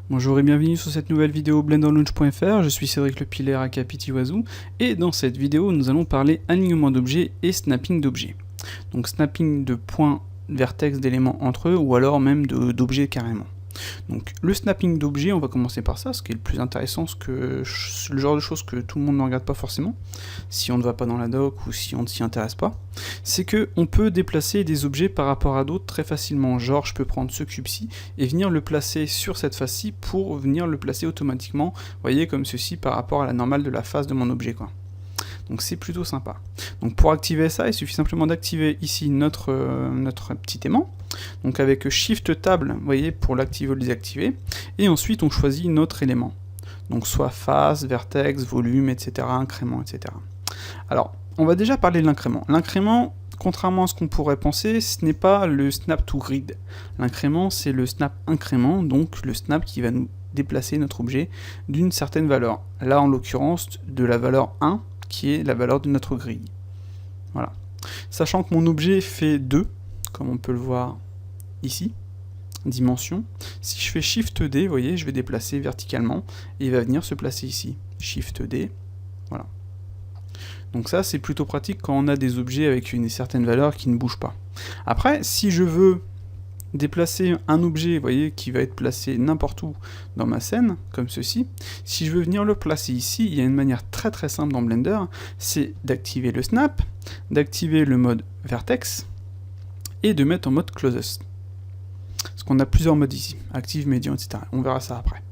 Bonjour et bienvenue sur cette nouvelle vidéo blenderlaunch.fr, je suis Cédric Lepilaire aka Pitiwazoo et dans cette vidéo nous allons parler alignement d'objets et snapping d'objets. Donc snapping de points vertex d'éléments entre eux ou alors même d'objets carrément. Donc le snapping d'objets, on va commencer par ça, ce qui est le plus intéressant, le genre de choses que tout le monde ne regarde pas forcément, si on ne va pas dans la doc ou si on ne s'y intéresse pas, c'est que on peut déplacer des objets par rapport à d'autres très facilement. Genre je peux prendre ce cube-ci et venir le placer sur cette face-ci pour venir le placer automatiquement, vous voyez, comme ceci par rapport à la normale de la face de mon objet, quoi. Donc c'est plutôt sympa. Donc pour activer ça, il suffit simplement d'activer ici notre petit aimant. Donc avec Shift Table, vous voyez, pour l'activer ou le désactiver. Et ensuite on choisit notre élément. Donc soit face, vertex, volume, etc., incrément, etc. Alors, on va déjà parler de l'incrément. L'incrément, contrairement à ce qu'on pourrait penser, ce n'est pas le snap to grid. L'incrément, c'est le snap incrément, donc le snap qui va nous déplacer notre objet d'une certaine valeur. Là, en l'occurrence, de la valeur 1, qui est la valeur de notre grille. Voilà. Sachant que mon objet fait 2, comme on peut le voir ici, dimension. Si je fais Shift D, vous voyez, je vais déplacer verticalement, et il va venir se placer ici. Shift D, voilà. Donc ça, c'est plutôt pratique quand on a des objets avec une certaine valeur qui ne bougent pas. Après, si je veux déplacer un objet, vous voyez, qui va être placé n'importe où dans ma scène, comme ceci, si je veux venir le placer ici, il y a une manière très très simple dans Blender, c'est d'activer le snap, d'activer le mode vertex, et de mettre en mode closest. Parce qu'on a plusieurs modes ici, active, médian, etc. On verra ça après.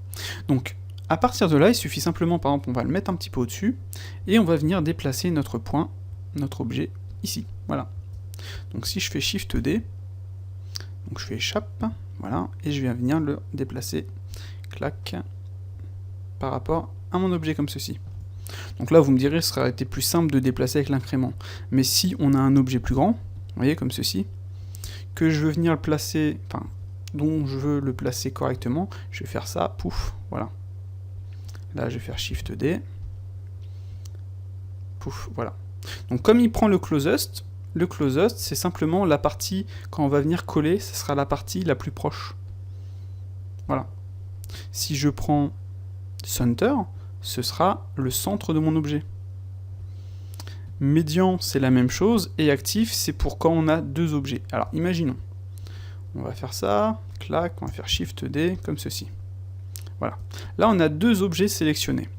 Donc, à partir de là, il suffit simplement, par exemple, on va le mettre un petit peu au-dessus, et on va venir déplacer notre point, notre objet, ici. Voilà. Donc si je fais Shift D, donc je fais échappe, voilà, et je viens venir le déplacer, clac, par rapport à mon objet comme ceci. Donc là, vous me direz, ce serait été plus simple de déplacer avec l'incrément. Mais si on a un objet plus grand, vous voyez, comme ceci, que je veux venir le placer, enfin, dont je veux le placer correctement, je vais faire ça, pouf, voilà. Là, je vais faire Shift D, pouf, voilà. Donc comme il prend le closest, c'est simplement la partie, quand on va venir coller, ce sera la partie la plus proche. Voilà. Si je prends Center, ce sera le centre de mon objet. Médian, c'est la même chose, et actif, c'est pour quand on a deux objets. Alors, imaginons. On va faire ça, clac, on va faire Shift D, comme ceci. Voilà. Là, on a deux objets sélectionnés.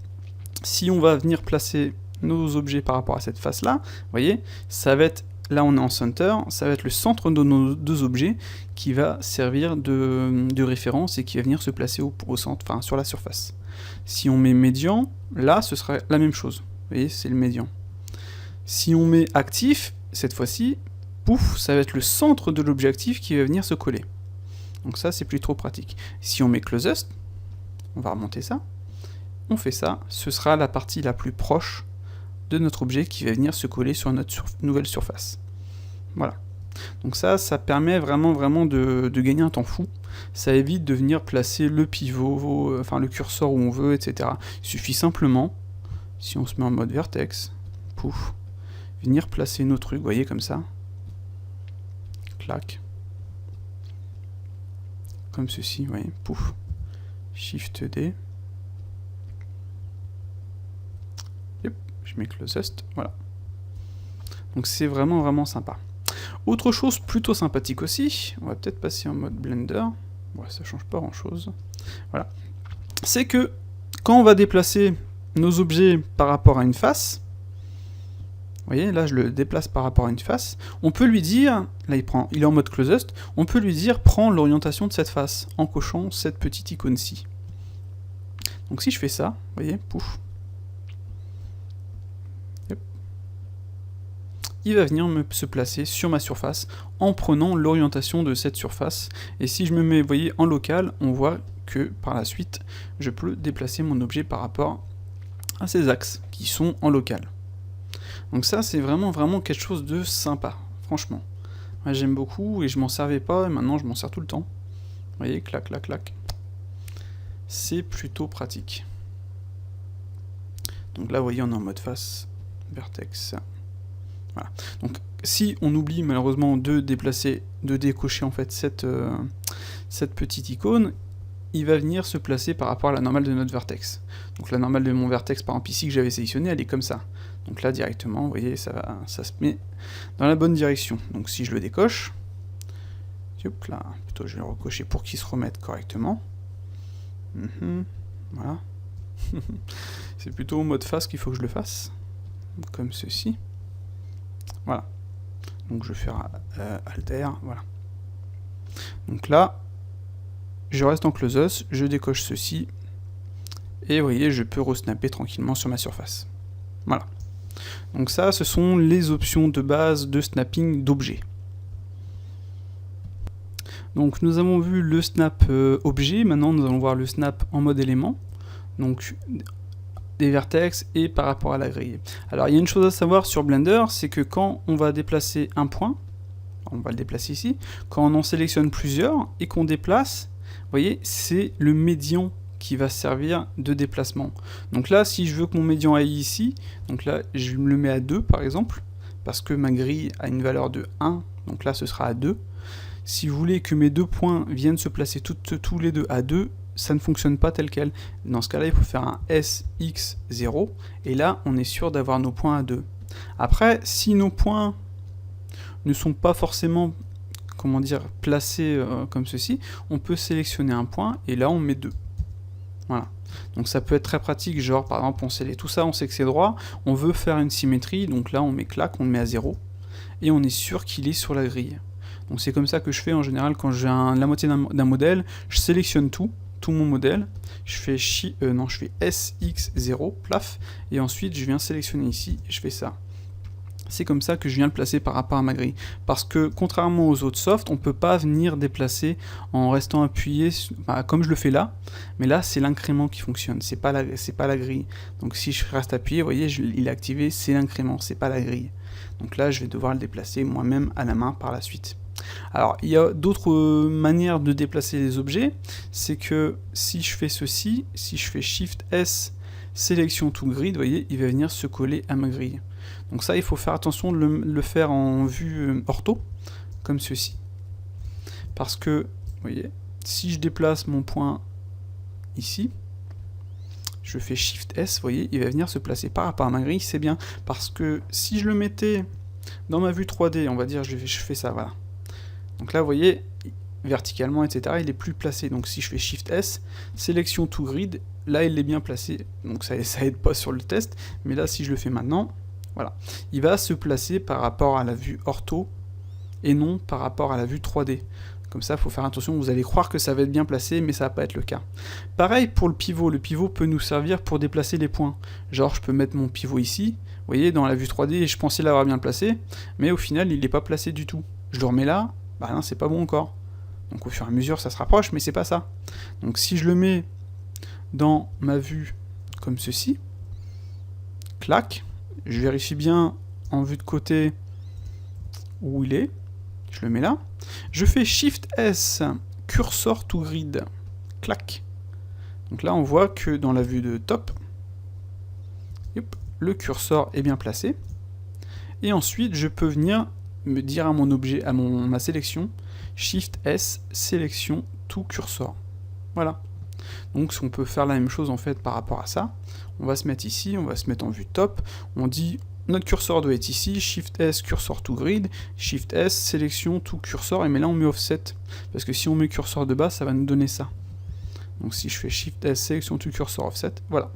Si on va venir placer nos objets par rapport à cette face-là, vous voyez, ça va être, là on est en center, ça va être le centre de nos deux objets qui va servir de référence et qui va venir se placer au centre, enfin sur la surface. Si on met médian, là ce serait la même chose. Vous voyez, c'est le médian. Si on met actif, cette fois-ci, pouf, ça va être le centre de l'objet actif qui va venir se coller. Donc ça, c'est plus trop pratique. Si on met closest, on va remonter ça, on fait ça, ce sera la partie la plus proche de notre objet qui va venir se coller sur notre nouvelle surface. Voilà. Donc ça permet vraiment de gagner un temps fou. Ça évite de venir placer le pivot, enfin le curseur où on veut, etc. Il suffit simplement, si on se met en mode vertex, pouf, venir placer nos trucs, vous voyez, comme ça. Clac. Comme ceci, vous voyez, pouf. Shift D. Je mets closest, voilà. Donc c'est vraiment sympa. Autre chose plutôt sympathique aussi, on va peut-être passer en mode Blender. Ouais, ça change pas grand-chose. Voilà. C'est que quand on va déplacer nos objets par rapport à une face, vous voyez, là je le déplace par rapport à une face, on peut lui dire, là il est en mode closest, on peut lui dire prends l'orientation de cette face en cochant cette petite icône-ci. Donc si je fais ça, vous voyez, pouf, il va venir se placer sur ma surface en prenant l'orientation de cette surface. Et si je me mets, vous voyez, en local, on voit que par la suite, je peux déplacer mon objet par rapport à ces axes qui sont en local. Donc ça, c'est vraiment quelque chose de sympa, franchement. Moi, j'aime beaucoup et je m'en servais pas, et maintenant je m'en sers tout le temps. Vous voyez, clac, clac, clac. C'est plutôt pratique. Donc là, vous voyez, on est en mode face, vertex. Voilà. Donc si on oublie malheureusement de déplacer, de décocher en fait cette petite icône, il va venir se placer par rapport à la normale de notre vertex. Donc la normale de mon vertex, par exemple ici, que j'avais sélectionné, elle est comme ça. Donc là, directement, vous voyez, ça se met dans la bonne direction. Donc si je le décoche, hop là, plutôt je vais le recocher pour qu'il se remette correctement. Voilà. C'est plutôt au mode face qu'il faut que je le fasse. Comme ceci. Voilà. Donc je vais faire Alter, voilà. Donc là, je reste en close-us, je décoche ceci, et vous voyez, je peux resnapper tranquillement sur ma surface. Voilà. Donc ça, ce sont les options de base de snapping d'objets. Donc nous avons vu le snap objet, maintenant nous allons voir le snap en mode élément, donc des vertex et par rapport à la grille. Alors il y a une chose à savoir sur Blender, c'est que quand on va déplacer un point, on va le déplacer ici, quand on en sélectionne plusieurs et qu'on déplace, vous voyez, c'est le médian qui va servir de déplacement. Donc là, si je veux que mon médian aille ici, donc là, je me le mets à 2 par exemple, parce que ma grille a une valeur de 1, donc là, ce sera à 2. Si vous voulez que mes deux points viennent se placer tous les deux à 2, ça ne fonctionne pas tel quel. Dans ce cas-là, il faut faire un SX0, et là, on est sûr d'avoir nos points à 2. Après, si nos points ne sont pas forcément, comment dire, placés comme ceci, on peut sélectionner un point, et là, on met 2. Voilà. Donc ça peut être très pratique, genre, par exemple, on sélectionne tout ça, on sait que c'est droit, on veut faire une symétrie, donc là, on met clac, on le met à 0, et on est sûr qu'il est sur la grille. Donc c'est comme ça que je fais en général quand j'ai la moitié d'un modèle, je sélectionne tout mon modèle, je fais SX0, plaf, et ensuite je viens sélectionner ici, et je fais ça. C'est comme ça que je viens le placer par rapport à ma grille. Parce que contrairement aux autres softs, on ne peut pas venir déplacer en restant appuyé, comme je le fais là, mais là c'est l'incrément qui fonctionne, c'est pas la grille. Donc si je reste appuyé, vous voyez, il est activé, c'est l'incrément, c'est pas la grille. Donc là je vais devoir le déplacer moi-même à la main par la suite. Alors, il y a d'autres manières de déplacer les objets, c'est que si je fais ceci, si je fais Shift S, sélection to grid, vous voyez, il va venir se coller à ma grille. Donc ça, il faut faire attention de le faire en vue ortho, comme ceci. Parce que, vous voyez, si je déplace mon point ici, je fais Shift S, vous voyez, il va venir se placer par rapport à ma grille, c'est bien. Parce que si je le mettais dans ma vue 3D, on va dire, je fais ça, voilà. Donc là, vous voyez, verticalement, etc., il est plus placé. Donc si je fais Shift S, sélection to grid, là, il est bien placé. Donc ça aide pas sur le test, mais là, si je le fais maintenant, voilà. Il va se placer par rapport à la vue ortho, et non par rapport à la vue 3D. Comme ça, il faut faire attention, vous allez croire que ça va être bien placé, mais ça va pas être le cas. Pareil pour le pivot peut nous servir pour déplacer les points. Genre, je peux mettre mon pivot ici, vous voyez, dans la vue 3D, je pensais l'avoir bien placé, mais au final, il n'est pas placé du tout. Je le remets là, bah non, c'est pas bon encore. Donc au fur et à mesure, ça se rapproche, mais c'est pas ça. Donc si je le mets dans ma vue comme ceci, clac, je vérifie bien en vue de côté où il est, je le mets là, je fais Shift S, cursor to grid, clac. Donc là, on voit que dans la vue de top, le cursor est bien placé, et ensuite, je peux venir me dire à mon objet, à ma sélection, Shift S, sélection to cursor. Voilà. Donc on peut faire la même chose en fait par rapport à ça. On va se mettre ici, on va se mettre en vue top. On dit notre cursor doit être ici, Shift S, cursor to grid, Shift S, sélection to cursor, et mais là on met offset. Parce que si on met cursor de bas, ça va nous donner ça. Donc si je fais Shift S, sélection to cursor, offset, voilà.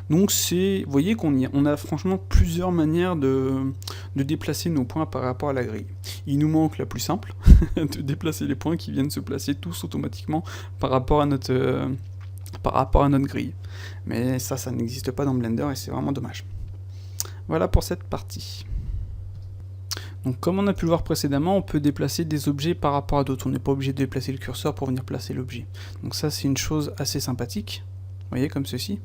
Donc c'est, vous voyez qu'on a franchement plusieurs manières de déplacer nos points par rapport à la grille. Il nous manque la plus simple, de déplacer les points qui viennent se placer tous automatiquement par rapport à notre grille. Mais ça n'existe pas dans Blender et c'est vraiment dommage. Voilà pour cette partie. Donc comme on a pu le voir précédemment, on peut déplacer des objets par rapport à d'autres. On n'est pas obligé de déplacer le curseur pour venir placer l'objet. Donc ça c'est une chose assez sympathique. Vous voyez, comme ceci.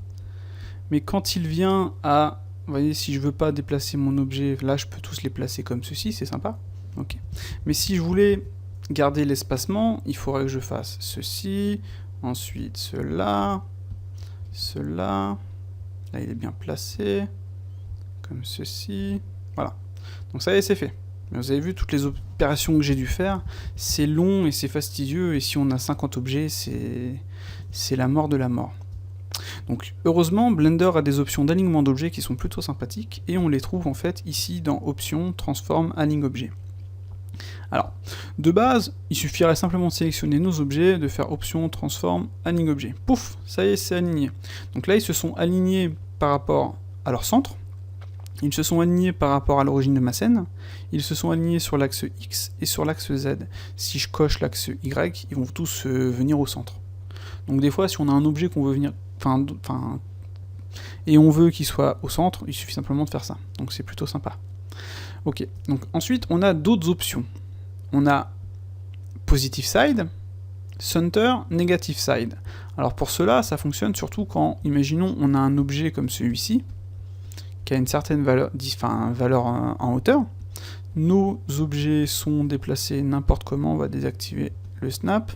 Mais quand il vient à... Vous voyez, si je veux pas déplacer mon objet, là je peux tous les placer comme ceci, c'est sympa. Ok. Mais si je voulais garder l'espacement, il faudrait que je fasse ceci, ensuite cela, là il est bien placé, comme ceci, voilà. Donc ça y est, c'est fait. Mais vous avez vu toutes les opérations que j'ai dû faire, c'est long et c'est fastidieux, et si on a 50 objets, c'est c'est la mort de la mort. Donc heureusement, Blender a des options d'alignement d'objets qui sont plutôt sympathiques, et on les trouve en fait ici dans Options, Transform, Aligne Objet. Alors, de base, il suffirait simplement de sélectionner nos objets, de faire Options, Transform, Aligne Objet. Pouf, ça y est, c'est aligné. Donc là, ils se sont alignés par rapport à leur centre, ils se sont alignés par rapport à l'origine de ma scène, ils se sont alignés sur l'axe X et sur l'axe Z. Si je coche l'axe Y, ils vont tous venir au centre. Donc des fois, si on a un objet qu'on veut venir... et on veut qu'il soit au centre, il suffit simplement de faire ça. Donc c'est plutôt sympa. Ok, donc ensuite, on a d'autres options. On a Positive Side, Center, Negative Side. Alors pour cela, ça fonctionne surtout quand, imaginons, on a un objet comme celui-ci, qui a une certaine valeur, valeur en hauteur. Nos objets sont déplacés n'importe comment, on va désactiver le snap.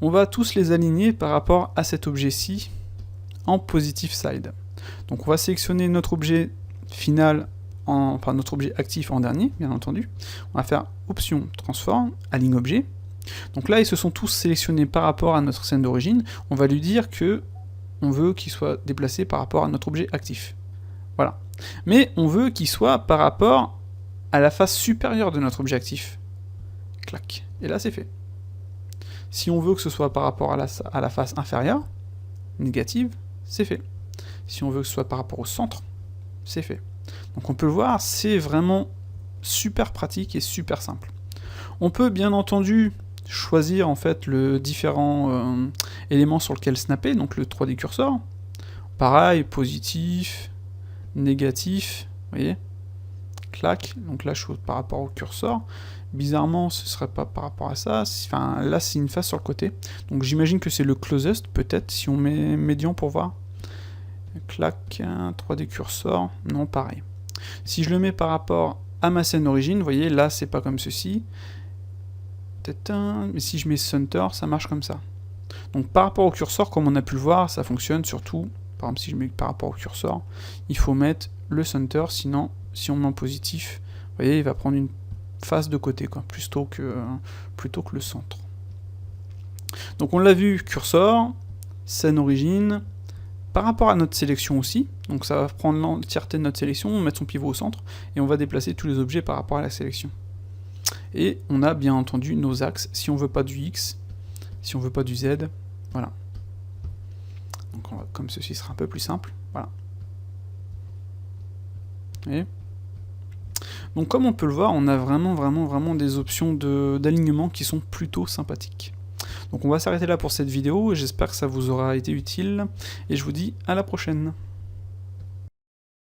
On va tous les aligner par rapport à cet objet-ci en Positive Side. Donc on va sélectionner notre objet final, enfin notre objet actif en dernier, bien entendu. On va faire Option, Transform, Aligne Objet. Donc là, ils se sont tous sélectionnés par rapport à notre scène d'origine. On va lui dire que on veut qu'il soit déplacé par rapport à notre objet actif. Voilà. Mais on veut qu'il soit par rapport à la face supérieure de notre objet actif. Clac. Et là, c'est fait. Si on veut que ce soit par rapport à la face inférieure, négative, c'est fait. Si on veut que ce soit par rapport au centre, c'est fait. Donc on peut le voir, c'est vraiment super pratique et super simple. On peut bien entendu choisir en fait le différents éléments sur lequel snapper, donc le 3D cursor. Pareil, positif, négatif, vous voyez, clac, donc là je suis par rapport au curseur. Bizarrement, ce serait pas par rapport à ça, enfin là c'est une face sur le côté, donc j'imagine que c'est le closest, peut-être, si on met médian pour voir. Clac, 3D cursor, non, pareil. Si je le mets par rapport à ma scène d'origine, vous voyez, là c'est pas comme ceci. Mais si je mets center, ça marche comme ça. Donc par rapport au curseur, comme on a pu le voir, ça fonctionne surtout, par exemple si je mets par rapport au curseur, il faut mettre le center, sinon si on met en positif, vous voyez, il va prendre une face de côté, quoi, plutôt que le centre. Donc on l'a vu, curseur, scène origine, par rapport à notre sélection aussi, donc ça va prendre l'entièreté de notre sélection, mettre son pivot au centre, et on va déplacer tous les objets par rapport à la sélection. Et on a bien entendu nos axes, si on veut pas du X, si on veut pas du Z, voilà. Donc on va, comme ceci sera un peu plus simple, voilà. Et donc comme on peut le voir, on a vraiment des options d'alignement qui sont plutôt sympathiques. Donc on va s'arrêter là pour cette vidéo, j'espère que ça vous aura été utile, et je vous dis à la prochaine.